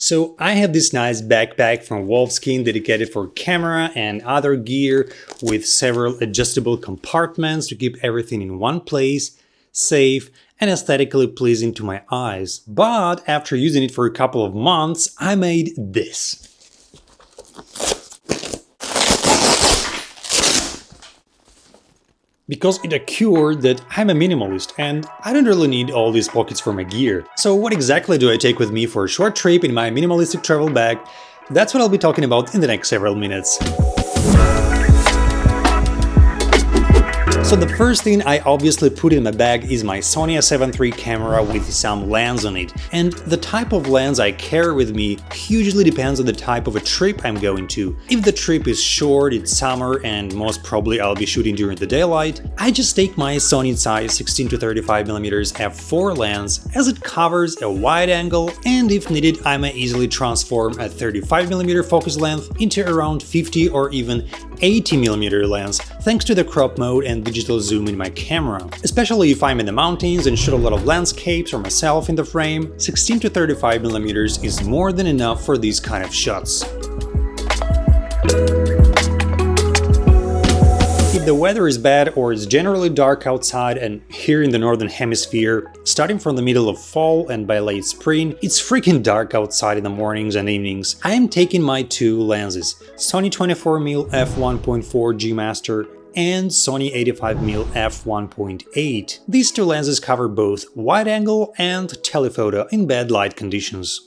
So I have this nice backpack from Wolfskin dedicated for camera and other gear with several adjustable compartments to keep everything in one place, safe and aesthetically pleasing to my eyes. But after using it for a couple of months, I made this. Because it occurred that I'm a minimalist and I don't really need all these pockets for my gear. So what exactly do I take with me for a short trip in my minimalistic travel bag? That's what I'll be talking about in the next several minutes. So the first thing I obviously put in my bag is my Sony a7 III camera with some lens on it. And the type of lens I carry with me hugely depends on the type of a trip I'm going to. If the trip is short, it's summer and most probably I'll be shooting during the daylight, I just take my Sony size 16-35mm f4 lens as it covers a wide angle, and if needed I may easily transform a 35mm focus length into around 50 or even 80mm lens thanks to the crop mode and digital zoom in my camera. Especially if I'm in the mountains and shoot a lot of landscapes or myself in the frame, 16-35mm is more than enough for these kind of shots. If the weather is bad or it's generally dark outside, and here in the northern hemisphere, starting from the middle of fall and by late spring, it's freaking dark outside in the mornings and evenings, I am taking my two lenses, Sony 24mm f1.4 G Master and Sony 85mm f1.8. These two lenses cover both wide-angle and telephoto in bad light conditions.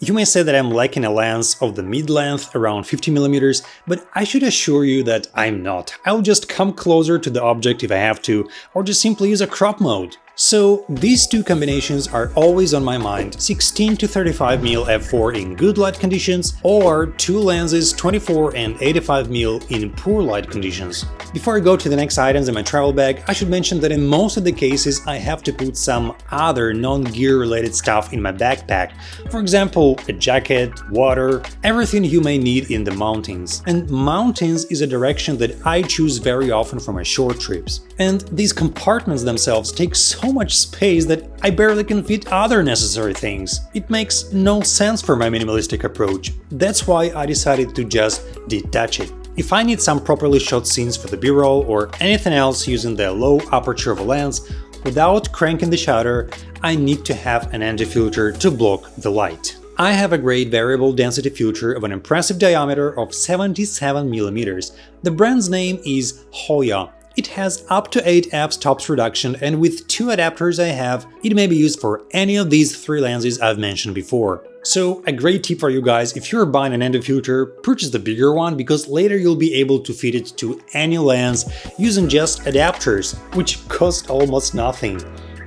You may say that I'm lacking a lens of the mid-length around 50mm, but I should assure you that I'm not. I'll just come closer to the object if I have to, or just simply use a crop mode. So these two combinations are always on my mind, 16-35mm f4 in good light conditions, or two lenses 24 and 85mm in poor light conditions. Before I go to the next items in my travel bag, I should mention that in most of the cases I have to put some other non-gear related stuff in my backpack. For example, a jacket, water, everything you may need in the mountains. And mountains is a direction that I choose very often for my short trips. And these compartments themselves take so much space that I barely can fit other necessary things. It makes no sense for my minimalistic approach. That's why I decided to just detach it. If I need some properly shot scenes for the B-roll or anything else using the low aperture of a lens, without cranking the shutter, I need to have an anti-filter to block the light. I have a great variable density filter of an impressive diameter of 77mm. The brand's name is Hoya. It has up to 8 f-stops reduction, and with two adapters I have, it may be used for any of these three lenses I've mentioned before. So a great tip for you guys, if you're buying an anti-filter, purchase the bigger one, because later you'll be able to fit it to any lens using just adapters, which cost almost nothing.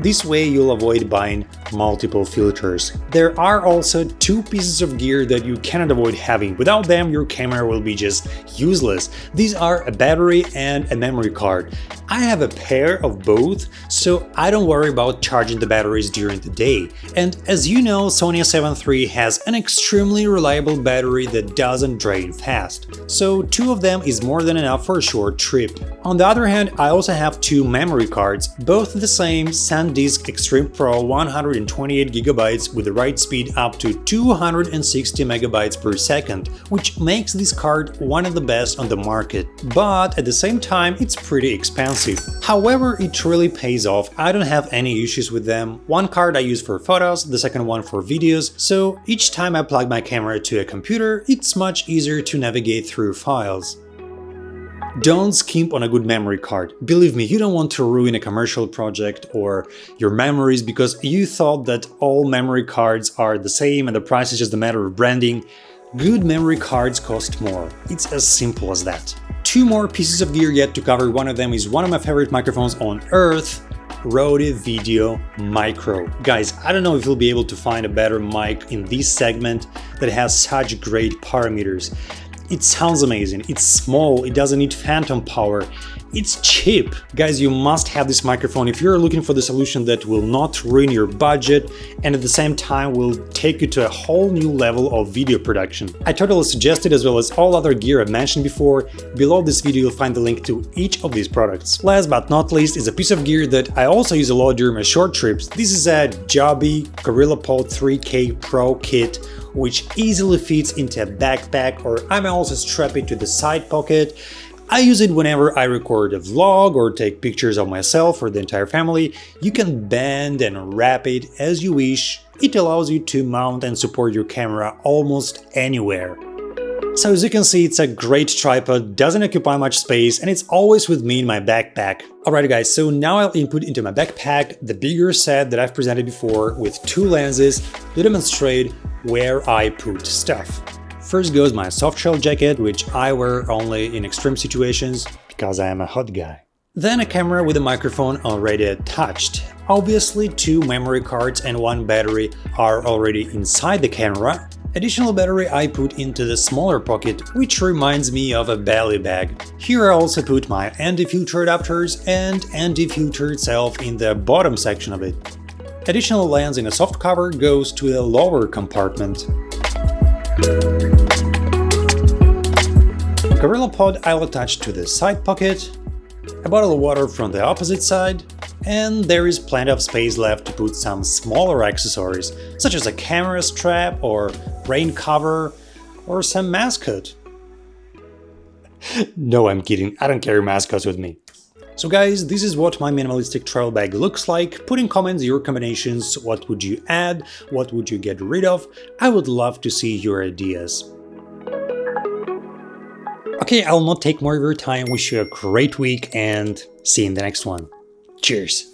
This way you'll avoid buying multiple filters. There are also two pieces of gear that you cannot avoid having. Without them, your camera will be just useless. These are a battery and a memory card. I have a pair of both, so I don't worry about charging the batteries during the day. And as you know, Sony a7 III has an extremely reliable battery that doesn't drain fast. So two of them is more than enough for a short trip. On the other hand, I also have two memory cards, both the same SanDisk Extreme Pro 128GB with a write speed up to 260 MB per second, which makes this card one of the best on the market. But at the same time, it's pretty expensive. However, it really pays off. I don't have any issues with them. One card I use for photos, the second one for videos, so each time I plug my camera to a computer, it's much easier to navigate through files. Don't skimp on a good memory card. Believe me, you don't want to ruin a commercial project or your memories because you thought that all memory cards are the same and the price is just a matter of branding. Good memory cards cost more. It's as simple as that. Two more pieces of gear yet to cover. One of them is one of my favorite microphones on earth, Rode Video Micro. Guys, I don't know if you'll be able to find a better mic in this segment that has such great parameters. It sounds amazing, it's small, it doesn't need phantom power, it's cheap. Guys, you must have this microphone if you're looking for the solution that will not ruin your budget and at the same time will take you to a whole new level of video production. I totally suggest it, as well as all other gear I've mentioned before. Below this video you'll find the link to each of these products. Last but not least is a piece of gear that I also use a lot during my short trips. This is a Joby GorillaPod 3K Pro kit which easily fits into a backpack, or I may also strap it to the side pocket. I use it whenever I record a vlog or take pictures of myself or the entire family. You can bend and wrap it as you wish. It allows you to mount and support your camera almost anywhere. So as you can see, it's a great tripod, doesn't occupy much space, and it's always with me in my backpack. Alright guys, so now I'll input into my backpack the bigger set that I've presented before with 2 lenses to demonstrate where I put stuff. First goes my softshell jacket, which I wear only in extreme situations because I am a hot guy. Then a camera with a microphone already attached. Obviously 2 memory cards and 1 battery are already inside the camera. Additional battery I put into the smaller pocket, which reminds me of a belly bag. Here I also put my anti-filter adapters and anti-filter itself in the bottom section of it. Additional lens in a soft cover goes to the lower compartment. GorillaPod I'll attach to the side pocket, a bottle of water from the opposite side, and there is plenty of space left to put some smaller accessories, such as a camera strap or rain cover or some mascot. No, I'm kidding, I don't carry mascots with me. So guys, this is what my minimalistic travel bag looks like. Put in comments your combinations, what would you add, what would you get rid of. I would love to see your ideas. Okay, I'll not take more of your time, wish you a great week and see you in the next one. Cheers!